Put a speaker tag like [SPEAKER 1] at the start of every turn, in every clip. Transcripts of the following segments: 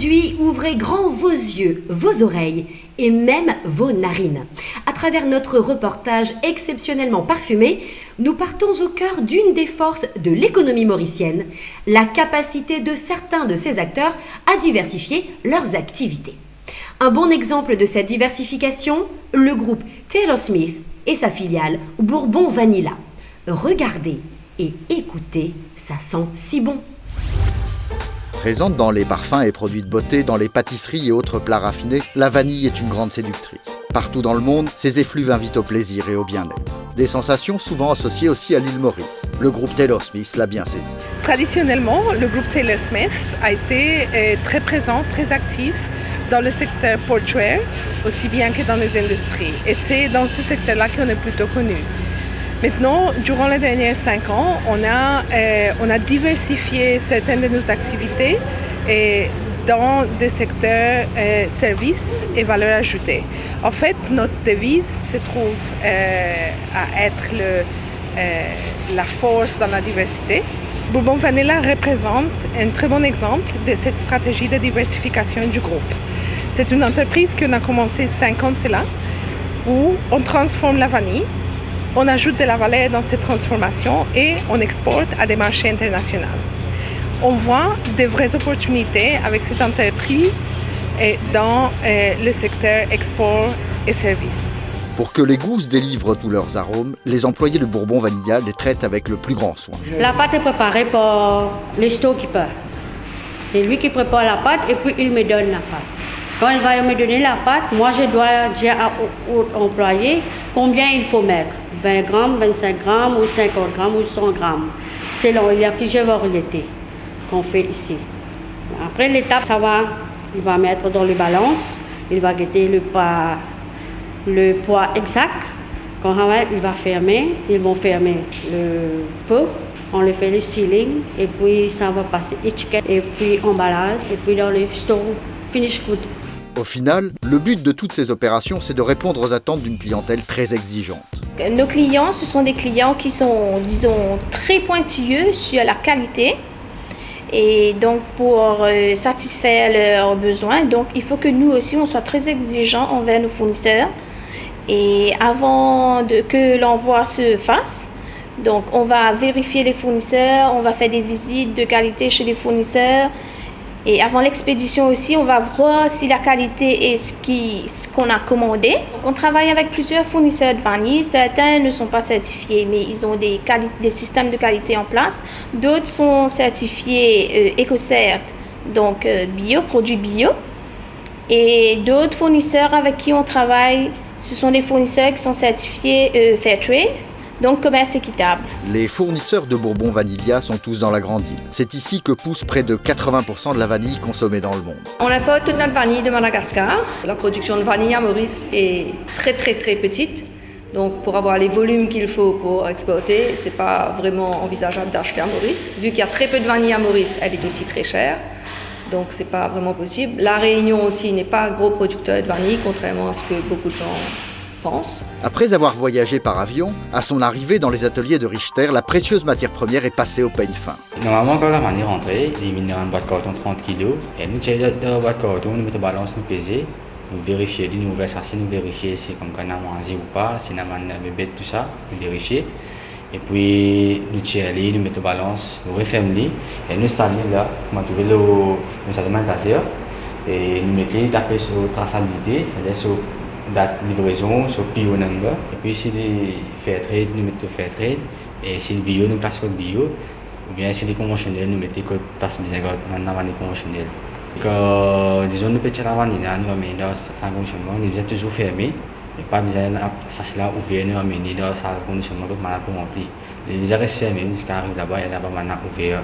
[SPEAKER 1] produits, ouvrez grand vos yeux, vos oreilles et même vos narines. À travers notre reportage exceptionnellement parfumé, nous partons au cœur d'une des forces de l'économie mauricienne, la capacité de certains de ses acteurs à diversifier leurs activités. Un bon exemple de cette diversification, le groupe Taylor Smith et sa filiale Bourbon Vanilla. Regardez et écoutez, ça sent si bon.
[SPEAKER 2] Présente dans les parfums et produits de beauté, dans les pâtisseries et autres plats raffinés, la vanille est une grande séductrice. Partout dans le monde, ses effluves invitent au plaisir et au bien-être. Des sensations souvent associées aussi à l'île Maurice. Le groupe Taylor Smith l'a bien saisi.
[SPEAKER 3] Traditionnellement, le groupe Taylor Smith a été très présent, très actif dans le secteur portuaire, aussi bien que dans les industries. Et c'est dans ce secteur-là qu'on est plutôt connu. Maintenant, durant les derniers 5 ans, on a diversifié certaines de nos activités dans des secteurs services et valeur ajoutée. En fait, notre devise se trouve à être la force dans la diversité. Bourbon Vanilla représente un très bon exemple de cette stratégie de diversification du groupe. C'est une entreprise qu'on a commencé 5 ans cela, où on transforme la vanille. On ajoute de la valeur dans cette transformation et on exporte à des marchés internationaux. On voit de vraies opportunités avec cette entreprise dans le secteur export et services.
[SPEAKER 2] Pour que les gousses délivrent tous leurs arômes, les employés de Bourbon Vanilla les traitent avec le plus grand soin.
[SPEAKER 4] La pâte est préparée par le storekeeper. C'est lui qui prépare la pâte et puis il me donne la pâte. Quand il va me donner la pâte, moi je dois dire aux employés combien il faut mettre. 20 grammes, 25 grammes ou 50 grammes ou 100 grammes. Selon, il y a plusieurs variétés qu'on fait ici. Après l'étape, il va mettre dans les balances, il va guetter le poids exact. Quand il va fermer, ils vont fermer le pot. On le fait le sealing et puis ça va passer étiquette et puis emballage et puis dans le store finish good.
[SPEAKER 2] Au final, le but de toutes ces opérations, c'est de répondre aux attentes d'une clientèle très exigeante.
[SPEAKER 5] Nos clients, ce sont des clients qui sont, disons, très pointilleux sur la qualité. Et donc, pour satisfaire leurs besoins, donc, il faut que nous aussi, on soit très exigeants envers nos fournisseurs. Et avant que l'envoi se fasse, donc, on va vérifier les fournisseurs, on va faire des visites de qualité chez les fournisseurs. Et avant l'expédition aussi, on va voir si la qualité est ce qu'on a commandé. Donc, on travaille avec plusieurs fournisseurs de vanille. Certains ne sont pas certifiés, mais ils ont des systèmes de qualité en place. D'autres sont certifiés EcoCert, donc bio, produits bio. Et d'autres fournisseurs avec qui on travaille, ce sont des fournisseurs qui sont certifiés Fairtrade. Donc commerce équitable.
[SPEAKER 2] Les fournisseurs de Bourbon Vanilla sont tous dans la grande île. C'est ici que pousse près de 80% de la vanille consommée dans le monde.
[SPEAKER 6] On importe toute notre vanille de Madagascar. La production de vanille à Maurice est très petite. Donc pour avoir les volumes qu'il faut pour exporter, c'est pas vraiment envisageable d'acheter à Maurice. Vu qu'il y a très peu de vanille à Maurice, elle est aussi très chère. Donc c'est pas vraiment possible. La Réunion aussi n'est pas un gros producteur de vanille, contrairement à ce que beaucoup de gens pense.
[SPEAKER 2] Après avoir voyagé par avion, à son arrivée dans les ateliers de Richter, la précieuse matière première est passée au peigne fin.
[SPEAKER 7] Normalement, quand la vanille est rentrée, il met dans une boîte de carton 30 kg. Et nous, tirons dans la boîte de carton, nous mettons balance, nous peser, nous vérifier, nous ouvrir ça, nous vérifier si comme qu'on a mangé ou pas, si on a bébé, tout ça, nous vérifier. Et puis, nous tirons, nous mettons balance, nous refermons, et nous installons là, nous trouvons le alimentation, et nous mettons taper sur traçabilité, c'est-à-dire sur date de livraison, sur PO number. Et puis si les fair trade, nous mettons fair trade. Et si le bio, nous place code bio. Ou bien si les conventionnels, nous mettons code place bien dans la vanille conventionnelle. Quand disons nous petits la vanille, nous amener dans un conditionnement, nous devons toujours fermer. Et pas besoin ça c'est là ouvert, nous amener dans un conditionnement que maintenant pour remplir. Les visas restent fermés jusqu'à arriver là-bas et là-bas maintenant ouvert.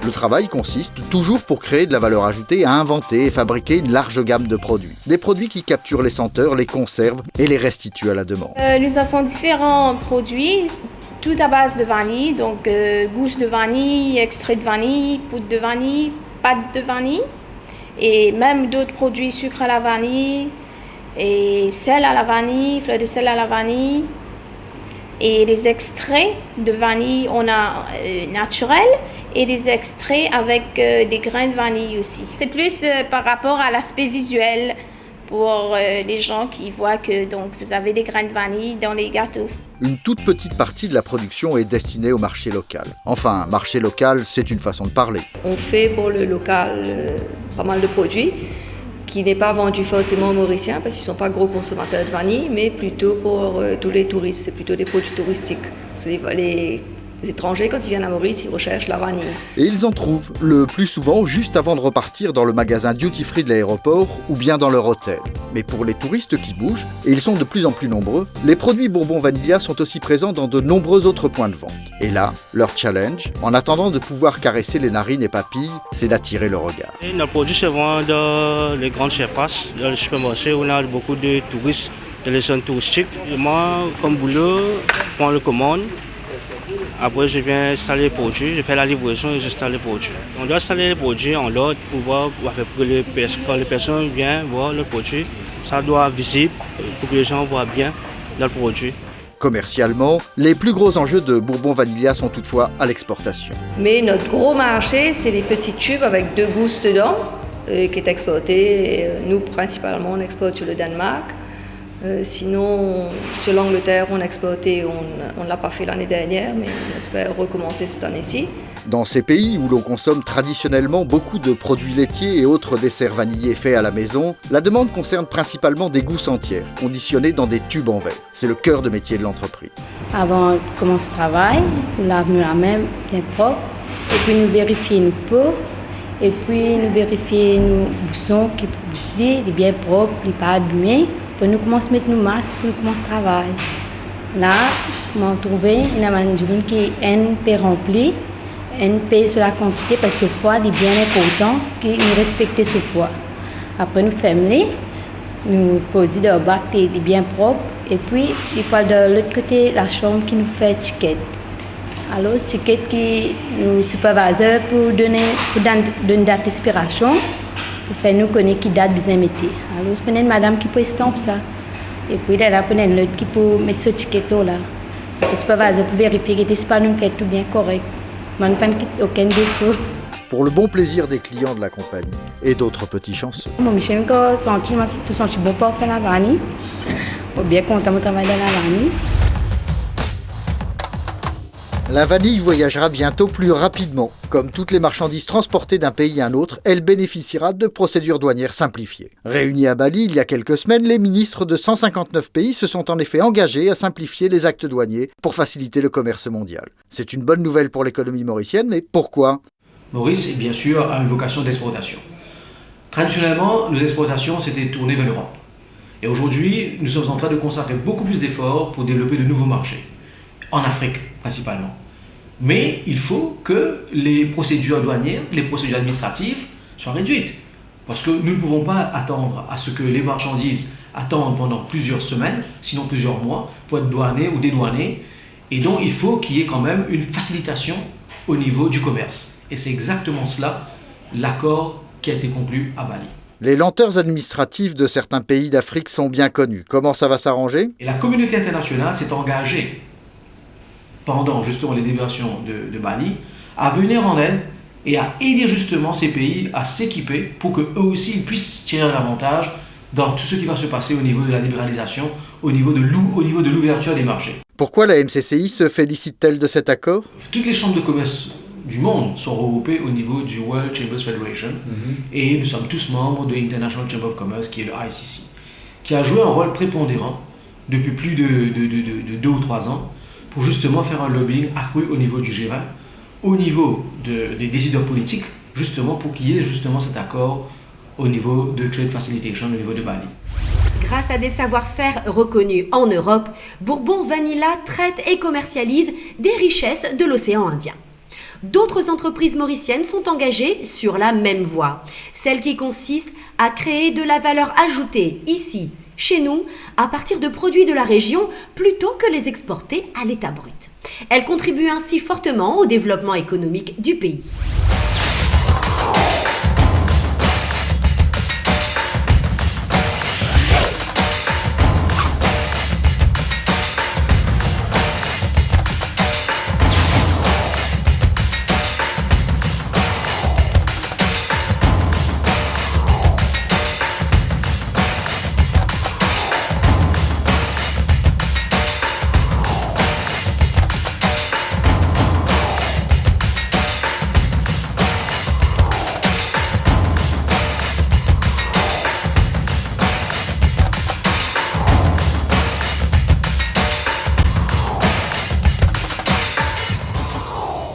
[SPEAKER 2] Le travail consiste toujours pour créer de la valeur ajoutée à inventer et fabriquer une large gamme de produits. Des produits qui capturent les senteurs, les conservent et les restituent à la demande.
[SPEAKER 5] Nous avons différents produits, tout à base de vanille, donc gousse de vanille, extrait de vanille, poudre de vanille, pâte de vanille et même d'autres produits sucre à la vanille et sel à la vanille, fleur de sel à la vanille. Et les extraits de vanille, on a naturels et des extraits avec des grains de vanille aussi. C'est plus par rapport à l'aspect visuel pour les gens qui voient que donc, vous avez des grains de vanille dans les gâteaux.
[SPEAKER 2] Une toute petite partie de la production est destinée au marché local. Enfin, marché local, c'est une façon de parler.
[SPEAKER 6] On fait pour le local pas mal de produits qui n'est pas vendu forcément aux Mauriciens parce qu'ils ne sont pas gros consommateurs de vanille, mais plutôt pour tous les touristes. C'est plutôt des produits touristiques. C'est les étrangers, quand ils viennent à Maurice, ils recherchent la vanille.
[SPEAKER 2] Et ils en trouvent, le plus souvent, juste avant de repartir dans le magasin duty-free de l'aéroport ou bien dans leur hôtel. Mais pour les touristes qui bougent, et ils sont de plus en plus nombreux, les produits Bourbon Vanilla sont aussi présents dans de nombreux autres points de vente. Et là, leur challenge, en attendant de pouvoir caresser les narines et papilles, c'est d'attirer le regard.
[SPEAKER 8] Nos produits se vendent dans les grandes surfaces, dans les supermarchés où on a beaucoup de touristes, dans les zones touristiques. Et moi, comme boulot, je prends les commandes. Après, je viens installer les produits, je fais la livraison et j'installe les produits. On doit installer les produits en ordre pour voir quand les personnes viennent voir le produit. Ça doit être visible pour que les gens voient bien le produit.
[SPEAKER 2] Commercialement, les plus gros enjeux de Bourbon Vanilla sont toutefois à l'exportation.
[SPEAKER 6] Mais notre gros marché, c'est les petits tubes avec 2 gousses dedans qui est exporté. Et nous, principalement, on exporte sur le Danemark. Sinon, sur l'Angleterre, on a exporté, on ne l'a pas fait l'année dernière, mais on espère recommencer cette année-ci.
[SPEAKER 2] Dans ces pays où l'on consomme traditionnellement beaucoup de produits laitiers et autres desserts vanillés faits à la maison, la demande concerne principalement des gousses entières, conditionnées dans des tubes en verre. C'est le cœur de métier de l'entreprise.
[SPEAKER 4] Avant de commencer le travail, nous lavons la main bien propre, et puis nous vérifions nos pots, et puis nous vérifions nos boussons qui sont bien propres, pas abîmés. Puis nous commençons à mettre nos masques, nous commençons le travail. Là, on a trouvé une journée qui est un peu remplie, un peu sur la quantité parce que ce poids est bien important que nous respectons ce poids. Après, nous fermons, nous posons dans le bac qui est bien propre et puis il faut de l'autre côté la chambre qui nous fait étiquette. Alors, étiquette qui nous superviseur pour donner une date d'expiration. Pour faire nous connaître qui date bien mettre. Alors, je prends une madame qui peut estamper ça. Et puis, là, je prends une autre qui peut mettre ce ticket-là. Le superviseur pour vérifier que ce n'est pas nous fait tout bien correct. Je ne pas aucun défaut.
[SPEAKER 2] Pour le bon plaisir des clients de la compagnie et d'autres petits chanceux.
[SPEAKER 4] Moi, je me sens bon pour faire la vanille. Je suis bien content de travailler dans la vanille.
[SPEAKER 2] La vanille voyagera bientôt plus rapidement. Comme toutes les marchandises transportées d'un pays à un autre, elle bénéficiera de procédures douanières simplifiées. Réunis à Bali il y a quelques semaines, les ministres de 159 pays se sont en effet engagés à simplifier les actes douaniers pour faciliter le commerce mondial. C'est une bonne nouvelle pour l'économie mauricienne, mais pourquoi ?
[SPEAKER 9] Maurice, bien sûr, a une vocation d'exportation. Traditionnellement, nos exportations s'étaient tournées vers l'Europe. Et aujourd'hui, nous sommes en train de consacrer beaucoup plus d'efforts pour développer de nouveaux marchés. En Afrique, principalement. Mais il faut que les procédures douanières, les procédures administratives soient réduites. Parce que nous ne pouvons pas attendre à ce que les marchandises attendent pendant plusieurs semaines, sinon plusieurs mois, pour être douanées ou dédouanées. Et donc, il faut qu'il y ait quand même une facilitation au niveau du commerce. Et c'est exactement cela, l'accord qui a été conclu à Bali.
[SPEAKER 2] Les lenteurs administratives de certains pays d'Afrique sont bien connues. Comment ça va s'arranger ?
[SPEAKER 9] Et la communauté internationale s'est engagée pendant justement les délibérations de Bali, à venir en aide et à aider justement ces pays à s'équiper pour qu'eux aussi puissent tirer un avantage dans tout ce qui va se passer au niveau de la libéralisation, au niveau de l'ouverture des marchés.
[SPEAKER 2] Pourquoi la MCCI se félicite-t-elle de cet accord ?
[SPEAKER 9] Toutes les chambres de commerce du monde sont regroupées au niveau du World Chambers Federation et nous sommes tous membres de l'International Chamber of Commerce qui est le ICC, qui a joué un rôle prépondérant depuis plus de 2 ou 3 ans pour justement faire un lobbying accru au niveau du G20, au niveau des décideurs politiques, justement pour qu'il y ait justement cet accord au niveau de Trade Facilitation, au niveau de Bali.
[SPEAKER 1] Grâce à des savoir-faire reconnus en Europe, Bourbon Vanilla traite et commercialise des richesses de l'océan Indien. D'autres entreprises mauriciennes sont engagées sur la même voie, celle qui consiste à créer de la valeur ajoutée ici, chez nous, à partir de produits de la région, plutôt que les exporter à l'état brut. Elle contribue ainsi fortement au développement économique du pays.